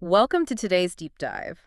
Welcome to today's deep dive.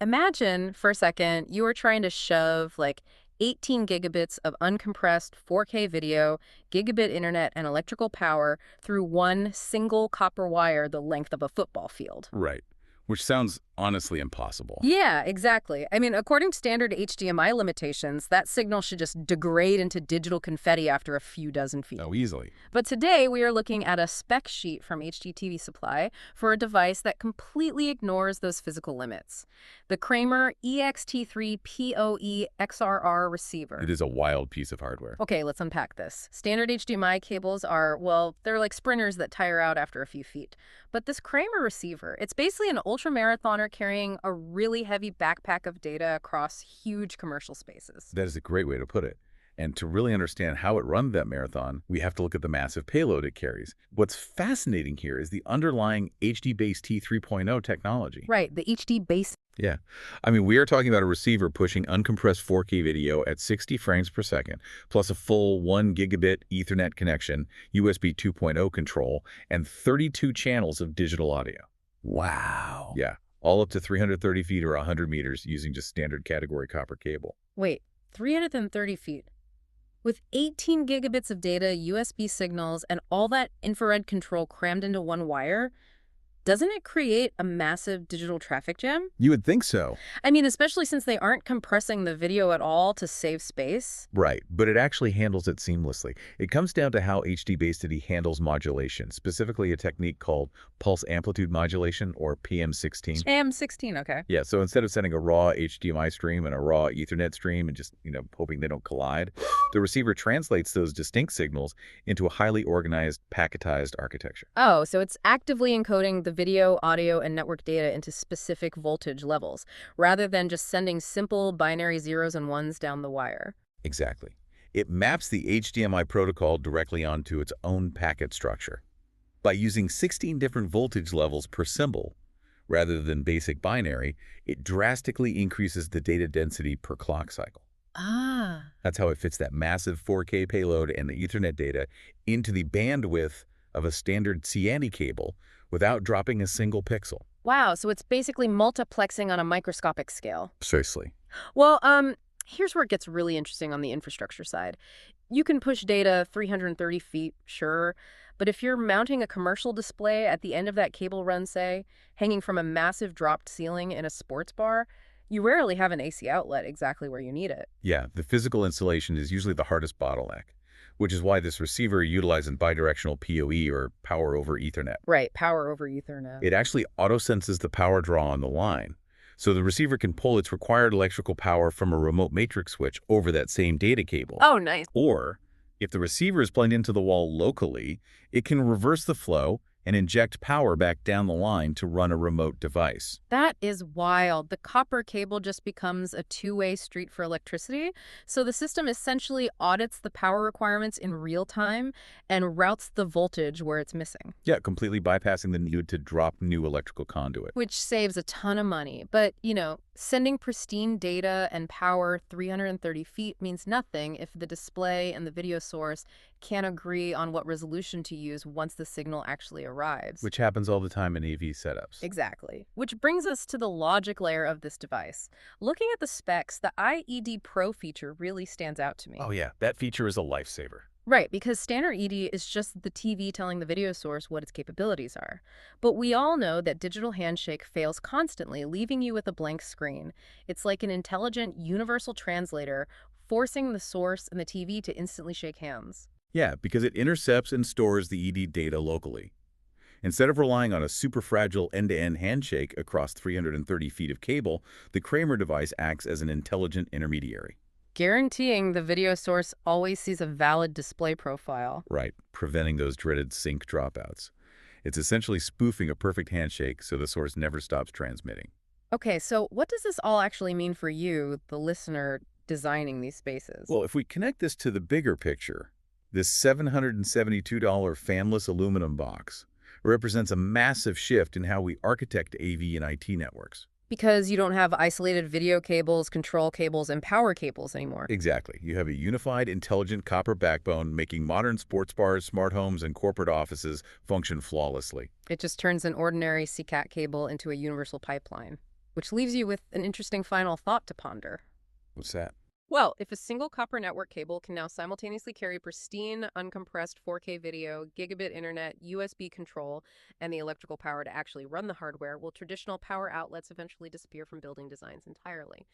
Imagine for a second you are trying to shove like 18 gigabits of uncompressed 4K video, gigabit internet, and electrical power through one single copper wire the length of a football field. Right. Which sounds honestly impossible. Yeah, exactly. I mean, according to standard HDMI limitations, that signal should just degrade into digital confetti after a few dozen feet. Oh, easily. But today we are looking at a spec sheet from HDTVSupply for a device that completely ignores those physical limits. The Kramer EXT3-POE-XR-R Receiver. It is a wild piece of hardware. Okay, let's unpack this. Standard HDMI cables are, well, they're like sprinters that tire out after a few feet. But this Kramer receiver, it's basically an ultramarathoner carrying a really heavy backpack of data across huge commercial spaces. That is a great way to put it. And to really understand how it runs that marathon, we have to look at the massive payload it carries. What's fascinating here is the underlying HD-based T 3.0 technology. Right, the HD base. Yeah. I mean, we are talking about a receiver pushing uncompressed 4K video at 60 frames per second, plus a full 1 gigabit Ethernet connection, USB 2.0 control, and 32 channels of digital audio. Wow. Yeah, all up to 330 feet or 100 meters using just standard category copper cable. Wait, 330 feet? With 18 gigabits of data, USB signals, and all that infrared control crammed into one wire, doesn't it create a massive digital traffic jam? You would think so. I mean, especially since they aren't compressing the video at all to save space. Right, but it actually handles it seamlessly. It comes down to how HD-based handles modulation, specifically a technique called pulse amplitude modulation, or PM16. PM16, okay. Yeah, so instead of sending a raw HDMI stream and a raw Ethernet stream and just, hoping they don't collide, the receiver translates those distinct signals into a highly organized, packetized architecture. Oh, so it's actively encoding the video, audio, and network data into specific voltage levels, rather than just sending simple binary zeros and ones down the wire. Exactly. It maps the HDMI protocol directly onto its own packet structure. By using 16 different voltage levels per symbol, rather than basic binary, it drastically increases the data density per clock cycle. Ah. That's how it fits that massive 4K payload and the Ethernet data into the bandwidth of a standard CAN cable without dropping a single pixel. Wow, so it's basically multiplexing on a microscopic scale. Precisely. Well, here's where it gets really interesting on the infrastructure side. You can push data 330 feet, sure, but if you're mounting a commercial display at the end of that cable run, say, hanging from a massive dropped ceiling in a sports bar, you rarely have an AC outlet exactly where you need it. Yeah, the physical installation is usually the hardest bottleneck, which is why this receiver utilizes bidirectional PoE, or power over Ethernet. Right, power over Ethernet. It actually auto-senses the power draw on the line, so the receiver can pull its required electrical power from a remote matrix switch over that same data cable. Oh, nice. Or, if the receiver is plugged into the wall locally, it can reverse the flow and inject power back down the line to run a remote device. That is wild. The copper cable just becomes a two-way street for electricity. So the system essentially audits the power requirements in real time and routes the voltage where it's missing. Yeah, completely bypassing the need to drop new electrical conduit. Which saves a ton of money. But, sending pristine data and power 330 feet means nothing if the display and the video source can't agree on what resolution to use once the signal actually arrives. Which happens all the time in AV setups. Exactly. Which brings us to the logic layer of this device. Looking at the specs, the IED Pro feature really stands out to me. Oh yeah, that feature is a lifesaver. Right, because standard ED is just the TV telling the video source what its capabilities are. But we all know that digital handshake fails constantly, leaving you with a blank screen. It's like an intelligent universal translator forcing the source and the TV to instantly shake hands. Yeah, because it intercepts and stores the ED data locally. Instead of relying on a super fragile end-to-end handshake across 330 feet of cable, the Kramer device acts as an intelligent intermediary. Guaranteeing the video source always sees a valid display profile. Right, preventing those dreaded sync dropouts. It's essentially spoofing a perfect handshake so the source never stops transmitting. Okay, so what does this all actually mean for you, the listener, designing these spaces? Well, if we connect this to the bigger picture, this $772 fanless aluminum box represents a massive shift in how we architect AV and IT networks. Because you don't have isolated video cables, control cables, and power cables anymore. Exactly. You have a unified, intelligent copper backbone making modern sports bars, smart homes, and corporate offices function flawlessly. It just turns an ordinary CCAT cable into a universal pipeline, which leaves you with an interesting final thought to ponder. What's that? Well, if a single copper network cable can now simultaneously carry pristine, uncompressed 4K video, gigabit internet, USB control, and the electrical power to actually run the hardware, will traditional power outlets eventually disappear from building designs entirely?